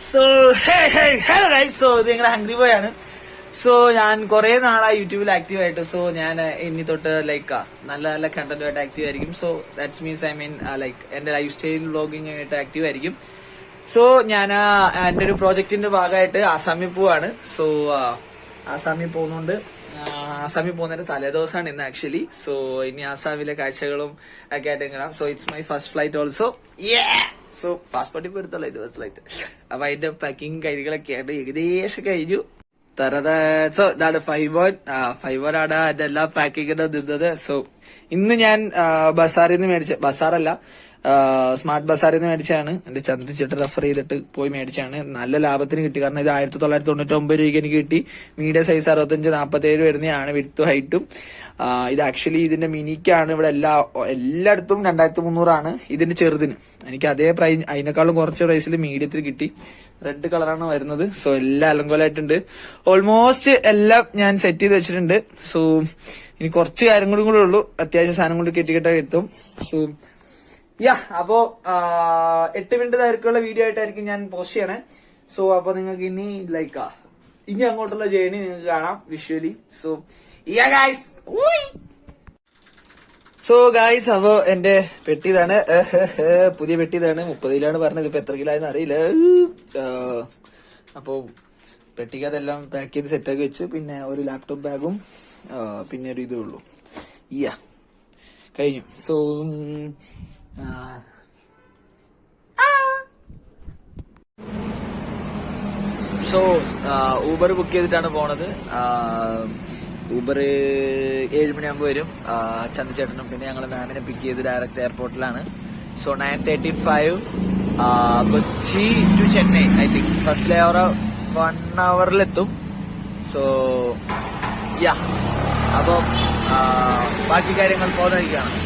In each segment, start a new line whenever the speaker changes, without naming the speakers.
So hello guys, so ഇത് ഞങ്ങളുടെ hungry boy ആണ്. സോ ഞാൻ കുറെ നാളായി യൂട്യൂബിൽ ആക്റ്റീവ് ആയിട്ട്. സോ ഞാൻ ഇനി തൊട്ട് ലൈക്ക് നല്ല നല്ല കണ്ടന്റുമായിട്ട് ആക്റ്റീവ് ആയിരിക്കും. സോ ദാറ്റ്സ് മീൻസ് ലൈക്ക് എന്റെ ലൈഫ് സ്റ്റൈൽ വ്ളോഗിങ് ആയിട്ട് ആക്റ്റീവ് ആയിരിക്കും. സോ ഞാൻ എന്റെ ഒരു പ്രോജക്റ്റിന്റെ ഭാഗമായിട്ട് ആസാമിൽ പോവാണ്. സോ ആസാമിൽ പോകുന്നോണ്ട് ആസാമിൽ പോകുന്നതിന്റെ തലേദിവസമാണ് ഇന്ന് ആക്ച്വലി. സോ ഇനി ആസാമിലെ കാഴ്ചകളും ഒക്കെ ആയിട്ട് കാണാം. So it's my first flight also. So passport ഇപ്പൊ എടുത്തോളാം, ഇത് ഫസ്റ്റ് ഫ്ലൈറ്റ്. അപ്പൊ അതിന്റെ പാക്കിങ് കാര്യങ്ങളൊക്കെ ആയിട്ട് ഏകദേശം കഴിഞ്ഞു. സോ ഇതാണ് ഫൈബർ ആണ് എന്റെ എല്ലാ പാക്കിങ്ങിനും നിന്നത്. സോ ഇന്ന് ഞാൻ ബസാറിൽ നിന്ന് മേടിച്ച, ബസാറല്ല സ്മാർട്ട് ബസാറിൽ നിന്ന് മേടിച്ചാണ്. എന്റെ ചന്തിച്ചിട്ട് റെഫർ ചെയ്തിട്ട് പോയി മേടിച്ചാണ്. നല്ല ലാഭത്തിന് കിട്ടി. കാരണം ഇത് 1999 രൂപയ്ക്ക് എനിക്ക് കിട്ടി. മീഡിയം സൈസ് 65-47 വരുന്നതാണ് വിഡ്ത്തും ഹൈറ്റും. ഇത് ആക്ച്വലി ഇതിന്റെ മിനിക്കാണ്. ഇവിടെ എല്ലായിടത്തും 2300 ഇതിന്റെ ചെറുതിന്. എനിക്ക് അതേ പ്രൈസ്, അതിനേക്കാളും കുറച്ച് പ്രൈസിൽ മീഡിയത്തിൽ കിട്ടി. റെഡ് കളറാണ് വരുന്നത്. സോ എല്ലാം അലങ്കോലായിട്ടുണ്ട്. ഓൾമോസ്റ്റ് എല്ലാം ഞാൻ സെറ്റ് ചെയ്ത് വെച്ചിട്ടുണ്ട്. സോ ഇനി കുറച്ച് കാര്യങ്ങളും കൂടെ ഉള്ളൂ. അത്യാവശ്യം സാധനം കൊണ്ട് കെട്ടിക്കെട്ടാൻ എത്തും. സോ അപ്പോ 8 മിനിറ്റ് ദൈർഘ്യമുള്ള വീഡിയോ ആയിട്ടായിരിക്കും ഞാൻ പോസ്റ്റ് ചെയ്യണേ. സോ അപ്പൊ നിങ്ങൾക്ക് ഇനി ഇനി അങ്ങോട്ടുള്ള ജേർണി നിങ്ങൾക്ക് കാണാം വിഷ്വലി. സോ ഗായ്സ് അപ്പൊ എന്റെ പെട്ടി ഇതാണ്. പുതിയ പെട്ടി ഇതാണ്. 30 കിലോയാണ് പറഞ്ഞത്. ഇപ്പൊ എത്ര കിലോ ആയെന്ന് അറിയില്ല. അപ്പൊ പെട്ടിക്കതെല്ലാം പാക്ക് ചെയ്ത് സെറ്റാക്കി വെച്ചു. പിന്നെ ഒരു ലാപ്ടോപ്പ് ബാഗും പിന്നെ ഒരു ഇതേ ഉള്ളൂ. കഴിഞ്ഞു. സോ ഊബർ ബുക്ക് ചെയ്തിട്ടാണ് പോണത്. ഊബർ 7 മണിയാകുമ്പോൾ വരും. ചന്ദ്രചേട്ടനും പിന്നെ ഞങ്ങൾ മാമിനെ പിക്ക് ചെയ്ത് ഡയറക്റ്റ് എയർപോർട്ടിലാണ്. So 9:35 Kochi to Chennai. I think first layer 1 hourലെത്തും. സോ അപ്പൊ ബാക്കി കാര്യങ്ങൾ പോകുന്നതായിരിക്കണം.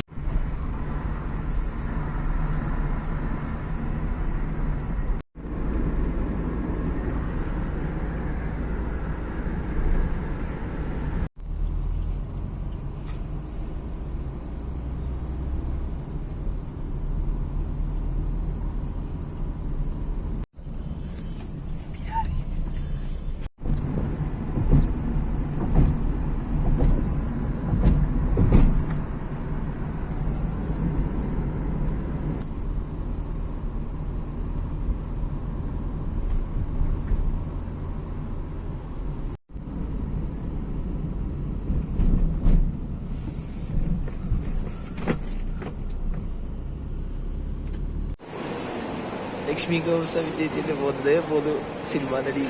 ലക്ഷ്മി ഗോസ വിജയിച്ചിട്ട് പോകുന്നത് സിനിമ നടി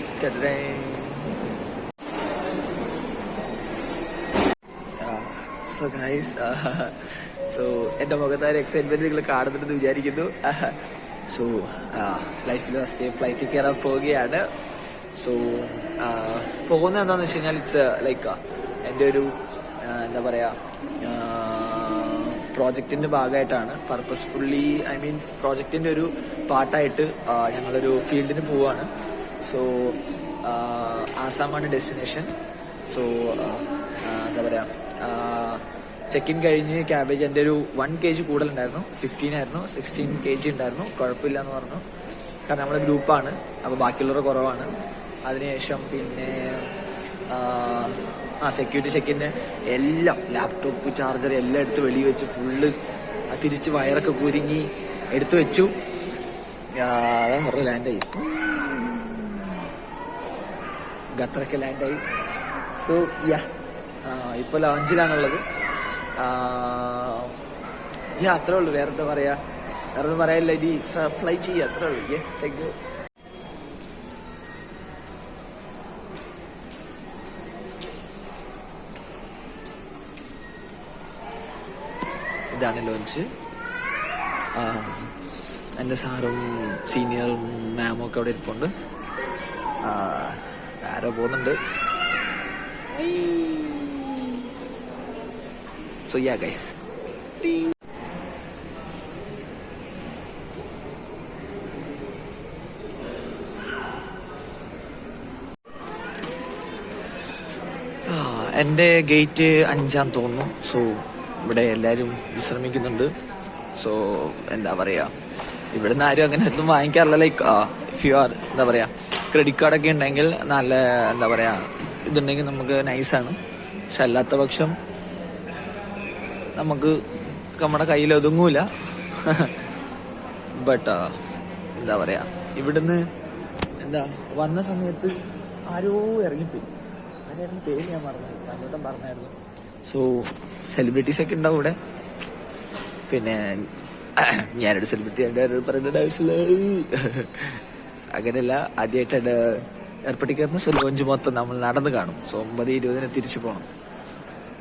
സോ ഗൈസ്, സോ എന്റെ മുഖത്തായ എക്സൈറ്റ്മെന്റ് നിങ്ങൾ കാണുന്നുണ്ടെന്ന് വിചാരിക്കുന്നു. സോ ലൈഫിൽ ഫസ്റ്റ് ഫ്ലൈറ്റിൽ കയറാൻ പോവുകയാണ്. സോ പോകുന്നത് എന്താന്ന് വെച്ച് കഴിഞ്ഞാൽ ഇറ്റ്സ് ലൈക്ക് എൻ്റെ ഒരു എന്താ പറയാ പ്രോജക്റ്റിന്റെ ഭാഗമായിട്ടാണ്. പർപ്പസ്ഫുള്ളി പ്രോജക്റ്റിന്റെ ഒരു പാർട്ടായിട്ട് ഞങ്ങളൊരു ഫീൽഡിന് പോവാണ്. So ആസാമാണ് destination. സോ എന്താ പറയാ ചെക്ക് ഇൻ കഴിഞ്ഞ് ക്യാബേജ് എൻ്റെ ഒരു 1 kg കൂടുതലുണ്ടായിരുന്നു. 15 ആയിരുന്നു. 16 kg ഉണ്ടായിരുന്നു. കുഴപ്പമില്ല എന്ന് പറഞ്ഞു. കാരണം നമ്മുടെ ഗ്രൂപ്പാണ്, അപ്പോൾ ബാക്കിയുള്ളവർ കുറവാണ്. അതിനുശേഷം പിന്നെ സെക്യൂരിറ്റി ചെക്കിന് എല്ലാം ലാപ്ടോപ്പ് ചാർജർ എല്ലാം എടുത്ത് വെളി വെച്ച് ഫുള്ള് തിരിച്ച് വയറൊക്കെ കുരുങ്ങി എടുത്തു വെച്ചു. അതാ കുറേ ലാൻഡായി, ഖത്തറൊക്കെ ലാൻഡായി. സോ ഇപ്പൊ ലോഞ്ചിലാണുള്ളത്. അത്രേ ഉള്ളൂ. വേറെന്താ പറയാ, വേറൊന്നും പറയാനില്ല. ഇനി ഫ്ലൈ ചെയ്യുക, അത്രേ ഉള്ളൂ. Thank you. ഇതാണ് ലോഞ്ച്. എൻ്റെ സാറും സീനിയറും മാമും ഒക്കെ അവിടെ ഇരിപ്പുണ്ട്. ആരോ പോകുന്നുണ്ട്. സോ ഗൈസ്, എൻ്റെ ഗേറ്റ് 5 തോന്നുന്നു. സോ ഇവിടെ എല്ലാവരും വിശ്രമിക്കുന്നുണ്ട്. സോ എന്താ പറയാ, ഇവിടുന്ന് ആരും അങ്ങനെ ഒന്നും വാങ്ങിക്കാറില്ല. ലൈക്ക് ഇഫ് യു ആർ എന്താ പറയാ ക്രെഡിറ്റ് കാർഡൊക്കെ ഉണ്ടെങ്കിൽ നല്ല എന്താ പറയാ ഇതുണ്ടെങ്കിൽ നമുക്ക് നൈസാണ്. പക്ഷെ അല്ലാത്ത പക്ഷം നമുക്ക് നമ്മുടെ കയ്യിൽ ഒതുങ്ങൂല. ബട്ട് എന്താ പറയാ ഇവിടുന്ന് എന്താ വന്ന സമയത്ത് ആരോ ഇറങ്ങിപ്പോയി. ആരായിരുന്നു പേര് ഞാൻ പറഞ്ഞു, ചാനോട്ടം പറഞ്ഞായിരുന്നു. സോ സെലിബ്രിറ്റീസ് ഒക്കെ ഉണ്ടാവും ഇവിടെ. പിന്നെ ഞാനൊരു സെലിബ്രിറ്റി ആയിട്ട് പറയേണ്ട ആവശ്യമില്ല. അങ്ങനെയല്ല, ആദ്യമായിട്ടാണ് എയർപോർട്ടിൽ കയറുന്ന. സോ ലോഞ്ച് മൊത്തം നമ്മൾ നടന്ന് കാണും. സോ 9:20 തിരിച്ചു പോകണം.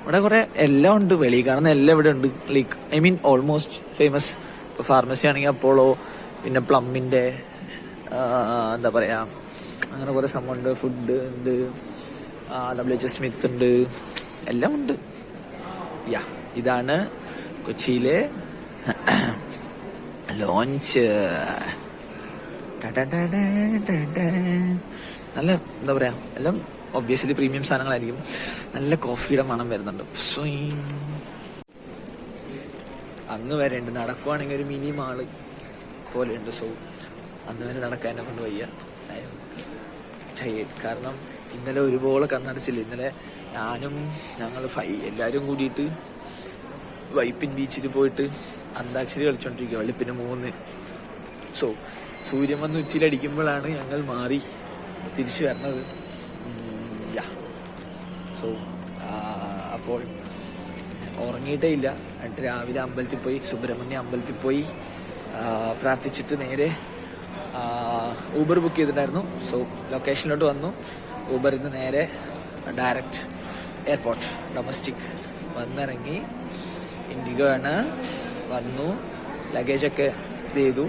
ഇവിടെ കുറെ എല്ലാം ഉണ്ട്, വെളിയിൽ കാണുന്ന എല്ലാം ഇവിടെ ഉണ്ട്. Like I mean almost famous. ഇപ്പൊ ഫാർമസി ആണെങ്കിൽ അപ്പോളോ, പിന്നെ പ്ലമ്മിന്റെ എന്താ പറയാ അങ്ങനെ കുറെ സംഭവമുണ്ട്. ഫുഡ് ഉണ്ട്, WH സ്മിത്ത് ഉണ്ട്, എല്ലാം ഉണ്ട്. യാ, ഇതാണ് കൊച്ചിയിലെ ലോഞ്ച്. നല്ല എന്താ പറയാ എല്ലാം ഒബ്വിയസ്ലി പ്രീമിയം സാധനങ്ങളായിരിക്കും. നല്ല കോഫിയുടെ മണം വരുന്നുണ്ട്. അങ്ങ് വരെ ഉണ്ട്, നടക്കുവാണെങ്കിൽ ഒരു മിനി മാള് പോലെയുണ്ട്. സോ അന്ന് വരെ നടക്കാൻ എന്നെ കൊണ്ട് വയ്യ. കാരണം ഇന്നലെ ഒരുപോലെ കണ്ണടച്ചില്ല. ഇന്നലെ ഞാനും ഞങ്ങൾ എല്ലാവരും കൂടിയിട്ട് വൈപ്പിൻ ബീച്ചിൽ പോയിട്ട് അന്താക്ഷരി കളിച്ചോണ്ടിരിക്കുക. വെളുപ്പിന് 3. സോ സൂര്യൻ വന്ന് ഉച്ചയിലടിക്കുമ്പോഴാണ് ഞങ്ങൾ മാറി തിരിച്ചു വരണത്. സോ അപ്പോൾ ഉറങ്ങിയിട്ടേ ഇല്ല. എന്നിട്ട് രാവിലെ അമ്പലത്തിൽ പോയി, സുബ്രഹ്മണ്യ അമ്പലത്തിൽ പോയി പ്രാർത്ഥിച്ചിട്ട് നേരെ ഊബർ ബുക്ക് ചെയ്തിട്ടുണ്ടായിരുന്നു. സോ ലൊക്കേഷനിലോട്ട് വന്നു. ഊബറിൽ നിന്ന് നേരെ ഡയറക്റ്റ് എയർപോർട്ട് ഡൊമസ്റ്റിക് വന്നിറങ്ങി. ഇൻഡിഗോ ആണ്. വന്നു, ലഗേജൊക്കെ ചെയ്തു.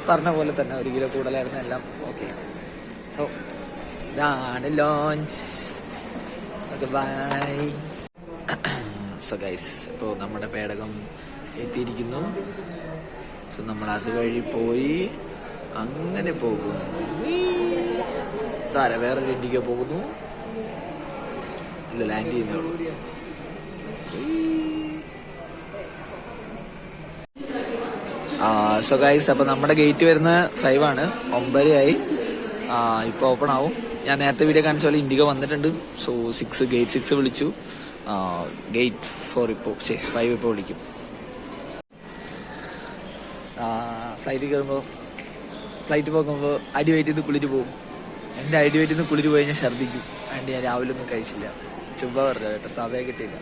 പറഞ്ഞ പോലെ തന്നെ 1 കിലോ കൂടുതലായിരുന്നു എല്ലാം. ഓക്കെ, സോ ഇതാണ് launch. Okay, bye. So guys, ഇപ്പോൾ നമ്മുടെ പേടകം എത്തിയിരിക്കുന്നു. സോ നമ്മൾ അതുവഴി പോയി അങ്ങനെ പോകുന്നു. വേറൊരു ഇൻഡിഗോ പോകുന്നു. ഇല്ല, ലാൻഡ് ചെയ്യുന്നേ ഉള്ളൂ. സോ ഗൈസ്, അപ്പൊ നമ്മുടെ ഗേറ്റ് വരുന്ന 5 ആണ്. 9 ഇപ്പൊ ഓപ്പൺ ആവും. ഞാൻ നേരത്തെ വീഡിയോ കാണിച്ച പോലെ ഇൻഡിഗോ വന്നിട്ടുണ്ട്. സോ ഗേറ്റ് 6 വിളിച്ചു. ഗേറ്റ് 4 ഇപ്പോൾ 5 ഇപ്പോൾ വിളിക്കും. ഫ്ലൈറ്റ് പോകുമ്പോൾ അടി വെയിറ്റ് ചെയ്ത് കുളിര് പോകും. എൻ്റെ അടി വെയിറ്റ് നിന്ന് കുളിര് പോയി ഞാൻ ഛർദ്ദിക്കും. അതുകൊണ്ട് ഞാൻ രാവിലെ ഒന്നും കഴിച്ചില്ല. ചുമ്മാ പറഞ്ഞു കേട്ടോ, സമയം കിട്ടിയില്ല.